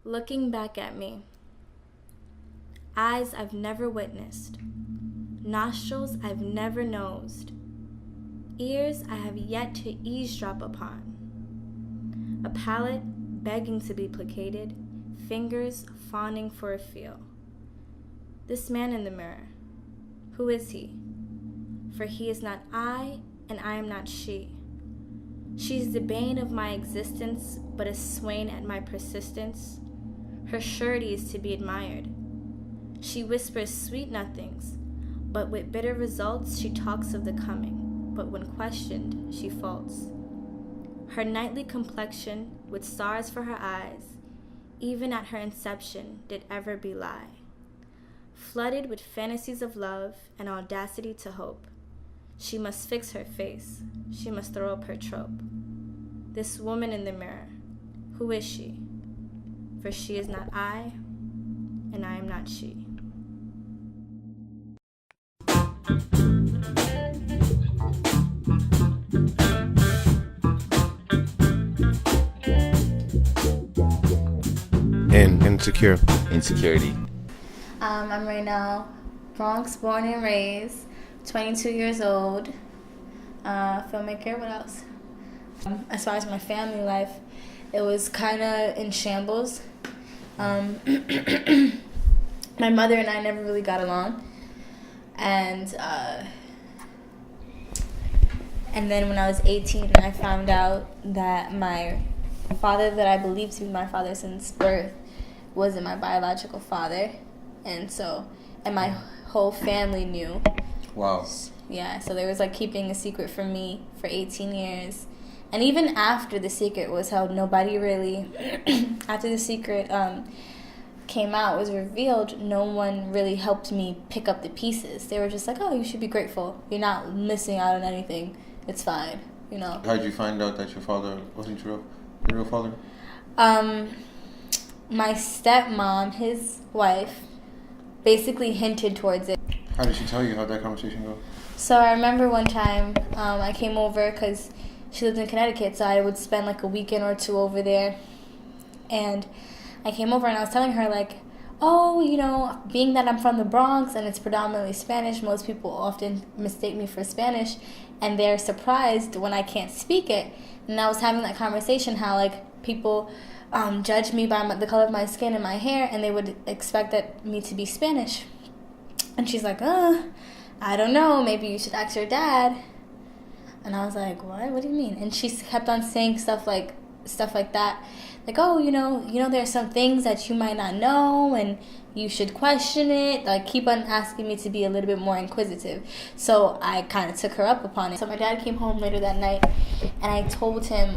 looking back at me. Eyes I've never witnessed, nostrils I've never nosed, ears I have yet to eavesdrop upon, a palate begging to be placated, fingers fawning for a feel. This man in the mirror, who is he? For he is not I, and I am not she. She is the bane of my existence, but a swain at my persistence. Her surety is to be admired. She whispers sweet nothings, but with bitter results she talks of the coming, but when questioned, she faults. Her knightly complexion, with stars for her eyes, even at her inception did ever belie. Flooded with fantasies of love and audacity to hope, she must fix her face, she must throw up her trope. This woman in the mirror, who is she? For she is not I, and I am not she. Insecurity. I'm Raenell, Bronx born and raised, 22 years old, filmmaker. What else? As far as my family life, it was kind of in shambles. My mother and I never really got along, and then when I was 18, I found out that my father, that I believed to be my father since birth, wasn't my biological father, and my whole family knew. Wow. Yeah, so they was like keeping a secret from me for 18 years. And even after the secret was held, nobody really, after the secret came out, was revealed, no one really helped me pick up the pieces. They were just like, oh, you should be grateful. You're not missing out on anything. It's fine, you know. How did you find out that your father wasn't your real father? My stepmom, his wife, basically hinted towards it. How did she tell you? How'd that conversation go? So I remember one time I came over because she lived in Connecticut, so I would spend like a weekend or two over there. And I came over and I was telling her, like, oh, you know, being that I'm from the Bronx and it's predominantly Spanish, most people often mistake me for Spanish, and they're surprised when I can't speak it. And I was having that conversation how, like, people judge me by the color of my skin and my hair, and they would expect me to be Spanish. And she's like, I don't know, maybe you should ask your dad. And I was like, what do you mean? And she kept on saying stuff like that, like, oh, you know there are some things that you might not know and you should question it, like keep on asking me to be a little bit more inquisitive. So I kind of took her up upon it. So my dad came home later that night and I told him,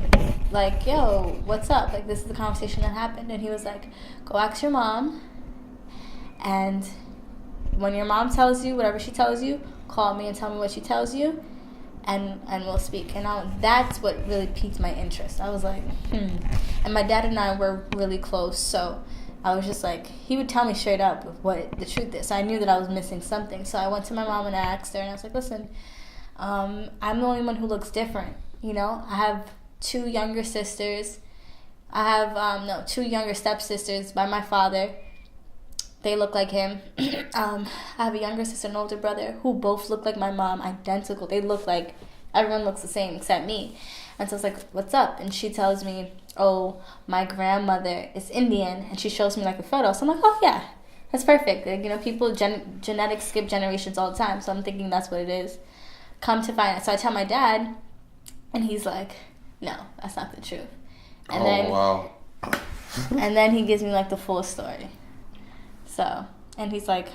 like, yo, what's up? Like, this is the conversation that happened. And he was like, go ask your mom, and when your mom tells you whatever she tells you, call me and tell me what she tells you, and we'll speak. And that's what really piqued my interest. I was like, And my dad and I were really close, so I was just like, he would tell me straight up what the truth is. So I knew that I was missing something. So I went to my mom and I asked her, and I was like, listen, I'm the only one who looks different. You know, I have two younger sisters. I have, two younger stepsisters by my father. They look like him. I have a younger sister and older brother who both look like my mom, identical. They look like, everyone looks the same except me. And so I was like, what's up? And she tells me, oh, my grandmother is Indian. And she shows me like a photo. So I'm like, oh yeah, that's perfect. Like, you know, people, genetics skip generations all the time. So I'm thinking that's what it is. Come to find out. So I tell my dad, and he's like, no, that's not the truth. And wow. And then he gives me like the full story. So, and he's like,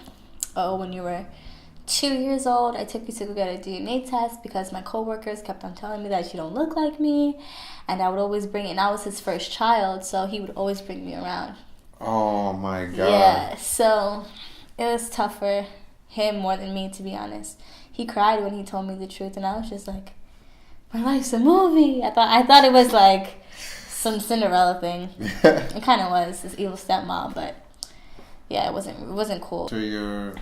oh, when you were 2 years old, I took you to go get a DNA test because my coworkers kept on telling me that you don't look like me. And I would always bring it. And I was his first child, so he would always bring me around. Oh, my God. Yeah, so it was tough for him more than me, to be honest. He cried when he told me the truth, and I was just like, my life's a movie. I thought it was like some Cinderella thing. It kind of was, this evil stepmom, but yeah, it wasn't cool. So your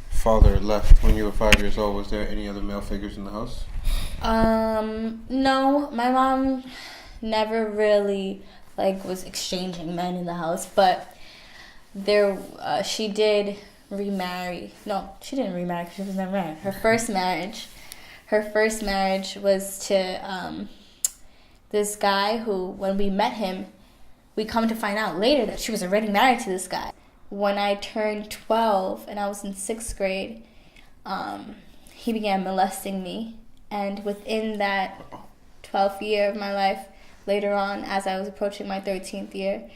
father left when you were 5 years old. Was there any other male figures in the house? No, my mom never really like was exchanging men in the house, but she did remarry. No, she didn't remarry because she was never married. Her first marriage was to this guy who, when we met him, we come to find out later that she was already married to this guy. When I turned 12 and I was in 6th grade, he began molesting me. And within that 12th year of my life, later on, as I was approaching my 13th year,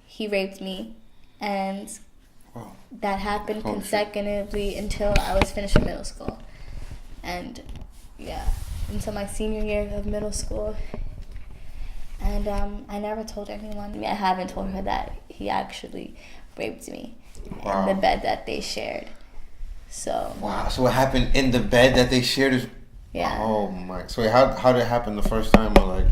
he raped me. And that happened consecutively until I was finishing middle school. And yeah, until my senior year of middle school. And I never told anyone. I haven't told her that he actually raped me in the bed that they shared. So. Wow. So what happened in the bed that they shared is. Yeah. Oh my. So how did it happen the first time? Or like.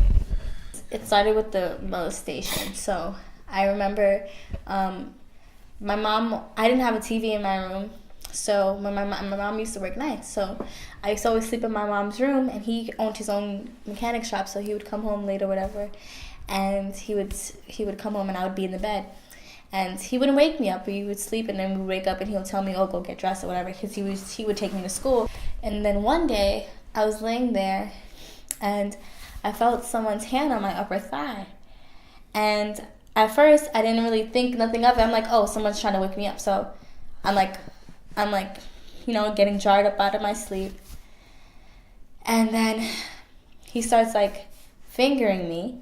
It started with the molestation. So I remember, my mom. I didn't have a TV in my room. So my mom used to work nights, so I used to always sleep in my mom's room, and he owned his own mechanic shop, so he would come home late or whatever, and he would come home and I would be in the bed, and he wouldn't wake me up. We would sleep, and then we would wake up, and he would tell me, "Oh, go get dressed" or whatever, because he would take me to school. And then one day I was laying there, and I felt someone's hand on my upper thigh, and at first I didn't really think nothing of it. I'm like, oh, someone's trying to wake me up, so I'm like, getting jarred up out of my sleep. And then he starts, like, fingering me.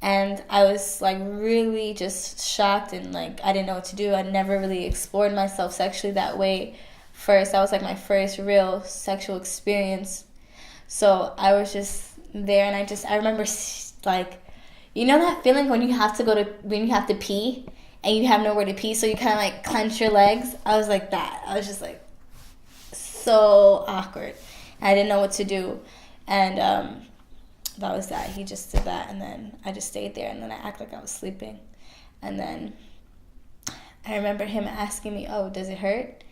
And I was, like, really just shocked and, like, I didn't know what to do. I never really explored myself sexually that way first. That was, like, my first real sexual experience. So I was just there, and I remember, like, you know that feeling when you have to pee? And you have nowhere to pee, so you kind of like clench your legs. I was like that. I was just like so awkward. I didn't know what to do. And that was that. He just did that, and then I just stayed there, and then I acted like I was sleeping. And then I remember him asking me, "Oh, does it hurt?"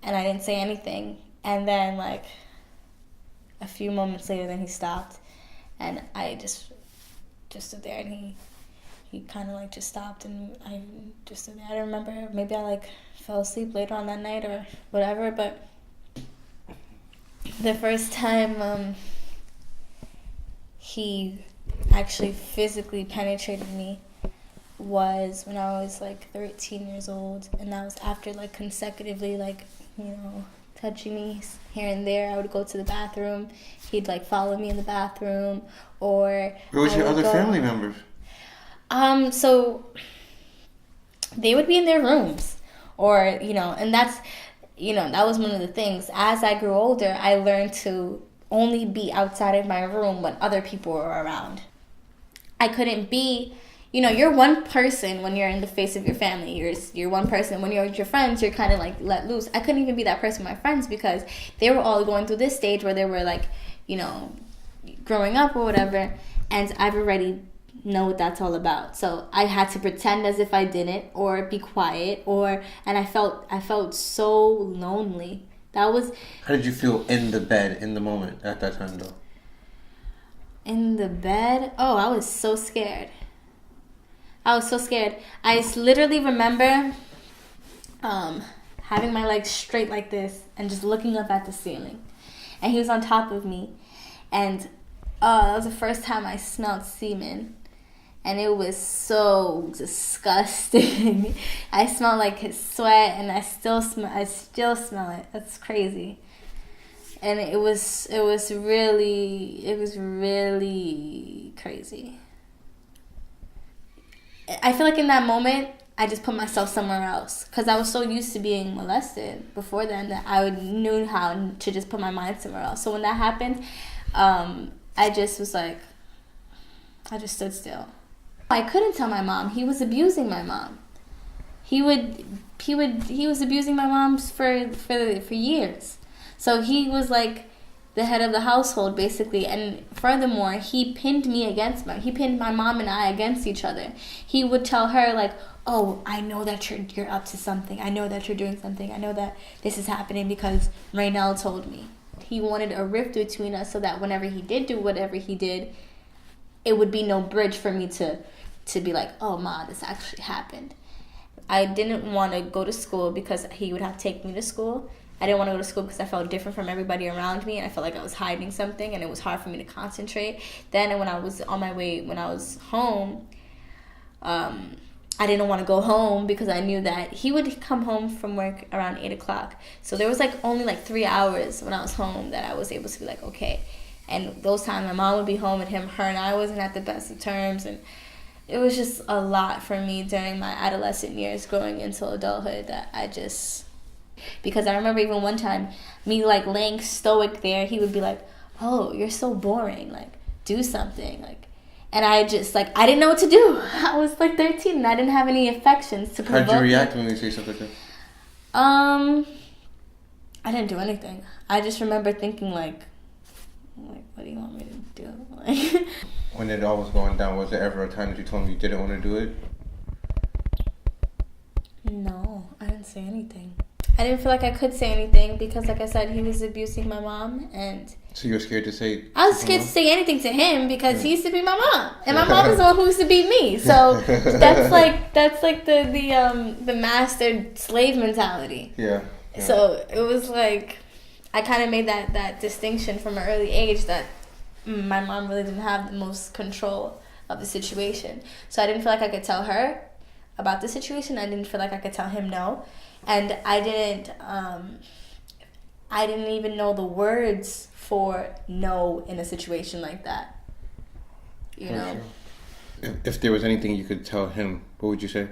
And I didn't say anything. And then like a few moments later, then he stopped, and I just stood there, and he kind of like just stopped, and I just stood there. I don't remember. Maybe I like fell asleep later on that night or whatever. But the first time he actually physically penetrated me was when I was like 13 years old, and that was after like consecutively like touching me here and there. I would go to the bathroom. He'd like follow me in the bathroom, or where was your other family members? So they would be in their rooms, or, and that's, that was one of the things. As I grew older, I learned to only be outside of my room when other people were around. I couldn't be, you're one person when you're in the face of your family. You're one person. When you're with your friends, you're kind of like let loose. I couldn't even be that person with my friends because they were all going through this stage where they were like, growing up or whatever, and I've already know what that's all about. So I had to pretend as if I didn't, or be quiet, and I felt so lonely. That was. How did you feel in the bed in the moment at that time though? In the bed? Oh, I was so scared. I literally remember having my legs straight like this and just looking up at the ceiling. And he was on top of me. And that was the first time I smelled semen. And it was so disgusting. I smelled like his sweat, and I still smell it. That's crazy. And it was really crazy. I feel like in that moment, I just put myself somewhere else, because I was so used to being molested before then that I knew how to just put my mind somewhere else. So when that happened, I just was like, I just stood still. I couldn't tell my mom. He was abusing my mom. He was abusing my mom for years. So he was like the head of the household basically, and furthermore, he pinned my mom and I against each other. He would tell her like, "Oh, I know that you're up to something. I know that you're doing something. I know that this is happening because Raenell told me." He wanted a rift between us so that whenever he did do whatever he did, it would be no bridge for me to to be like, oh, Ma, this actually happened. I didn't want to go to school because he would have to take me to school. I didn't want to go to school because I felt different from everybody around me, and I felt like I was hiding something, and it was hard for me to concentrate. Then when I was on my way, when I was home, I didn't want to go home because I knew that he would come home from work around 8 o'clock. So there was only 3 hours when I was home that I was able to be like, okay. And those times my mom would be home and her and I wasn't at the best of terms. And it was just a lot for me during my adolescent years growing into adulthood that I just... Because I remember even one time, me laying stoic there, he would be like, oh, you're so boring, do something, and I just, I didn't know what to do. I was 13 and I didn't have any affections to provoke. How'd you react when they say something like that? I didn't do anything. I just remember thinking what do you want me to do? When it all was going down, was there ever a time that you told him you didn't want to do it? No, I didn't say anything. I didn't feel like I could say anything because, like I said, he was abusing my mom, and... So you were scared to say... I was scared to say anything to him because he used to beat my mom, and my mom was the one who used to beat me. So that's the master slave mentality. Yeah. So it was I kind of made that distinction from an early age that my mom really didn't have the most control of the situation. So I didn't feel like I could tell her about the situation. I didn't feel like I could tell him no. And I didn't even know the words for no in a situation like that. You know? Sure. If there was anything you could tell him, what would you say?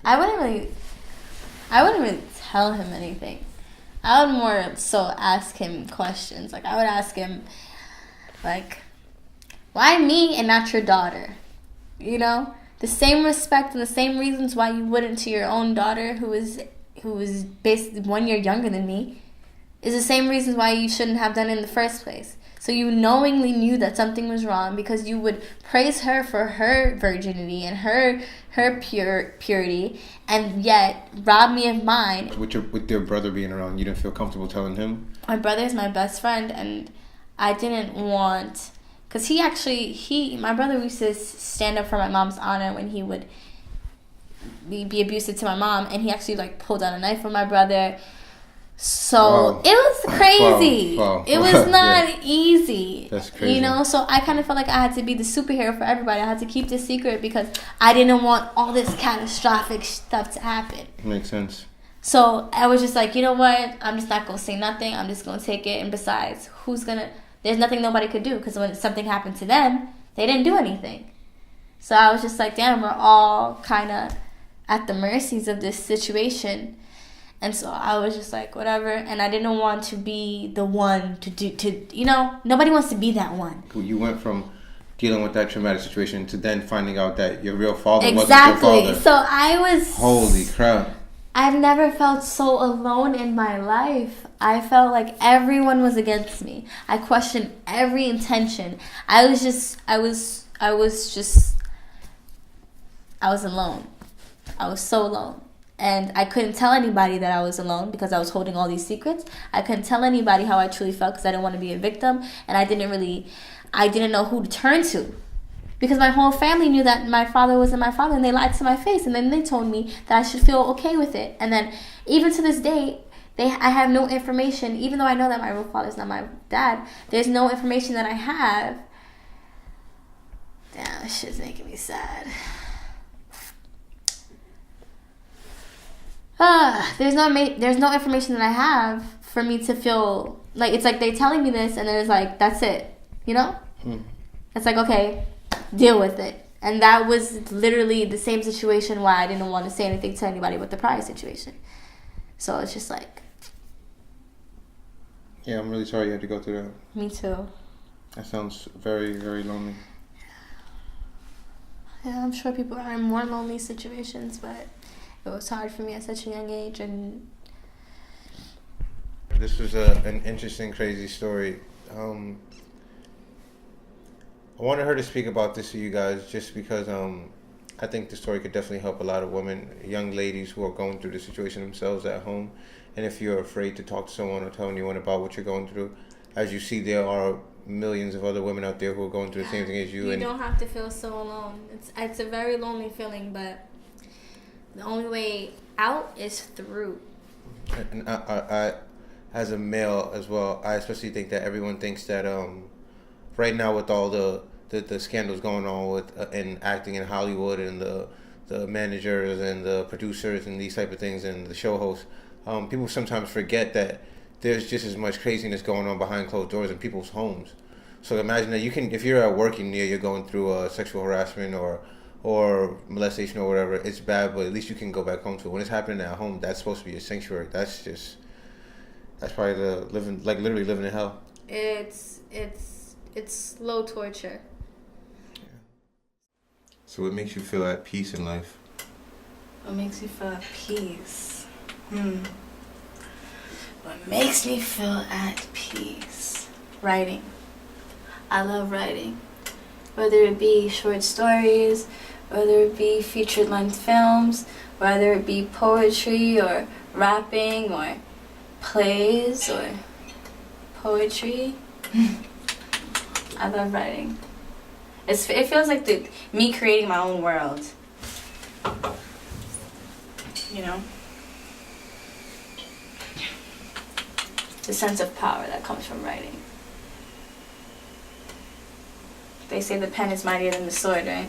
I wouldn't really tell him anything. I would more so ask him questions. I would ask him, why me and not your daughter? You know? The same respect and the same reasons why you wouldn't to your own daughter who is basically 1 year younger than me is the same reasons why you shouldn't have done it in the first place. So you knowingly knew that something was wrong because you would praise her for her virginity and her purity, and yet rob me of mine. With your brother being around, you didn't feel comfortable telling him? My brother is my best friend, and I didn't want... Because my brother used to stand up for my mom's honor when he would be abusive to my mom, and he actually pulled out a knife on my brother. So it was crazy. Wow. It was not easy. That's crazy. You know, so I kind of felt like I had to be the superhero for everybody. I had to keep this secret because I didn't want all this catastrophic stuff to happen. Makes sense. So I was just you know what? I'm just not going to say nothing. I'm just going to take it. And besides, there's nothing nobody could do because when something happened to them, they didn't do anything. So I was just damn, we're all kind of at the mercies of this situation. And so I was just whatever. And I didn't want to be the one nobody wants to be that one. You went from dealing with that traumatic situation to then finding out that your real father wasn't your father. So I was... Holy crap. I've never felt so alone in my life. I felt like everyone was against me. I questioned every intention. I was alone. I was so alone. And I couldn't tell anybody that I was alone because I was holding all these secrets. I couldn't tell anybody how I truly felt because I didn't want to be a victim. And I didn't know who to turn to. Because my whole family knew that my father wasn't my father, and they lied to my face. And then they told me that I should feel okay with it. And then even to this day, I have no information. Even though I know that my real father is not my dad, there's no information that I have. Damn, this shit's making me sad. There's no information that I have for me to feel it's they're telling me this, and then it's that's it, you know? It's okay, deal with it. And that was literally the same situation why I didn't want to say anything to anybody with the prior situation. So it's just yeah, I'm really sorry you had to go through that. Me too. That sounds very, very lonely. Yeah, I'm sure people are in more lonely situations, but it was hard for me at such a young age. And this was an interesting, crazy story. I wanted her to speak about this to you guys just because I think the story could definitely help a lot of women, young ladies who are going through the situation themselves at home. And if you're afraid to talk to someone or tell anyone about what you're going through, as you see, there are millions of other women out there who are going through the same thing as you. You And don't have to feel so alone. It's a very lonely feeling, but the only way out is through. And I, as a male as well, I especially think that everyone thinks that right now with all the scandals going on with in acting in Hollywood and the managers and the producers and these type of things and the show hosts, people sometimes forget that there's just as much craziness going on behind closed doors in people's homes. So imagine that if you're at work and you're going through sexual harassment or molestation or whatever, it's bad, but at least you can go back home to it. When it's happening at home, that's supposed to be a sanctuary. That's probably literally living in hell. It's slow torture. Yeah. So what makes you feel at peace in life? What makes you feel at peace? What makes me feel at peace? Writing. I love writing. Whether it be short stories, whether it be feature-length films, whether it be poetry or rapping or plays or poetry. I love writing. It feels like me creating my own world. You know? The sense of power that comes from writing. They say the pen is mightier than the sword, right?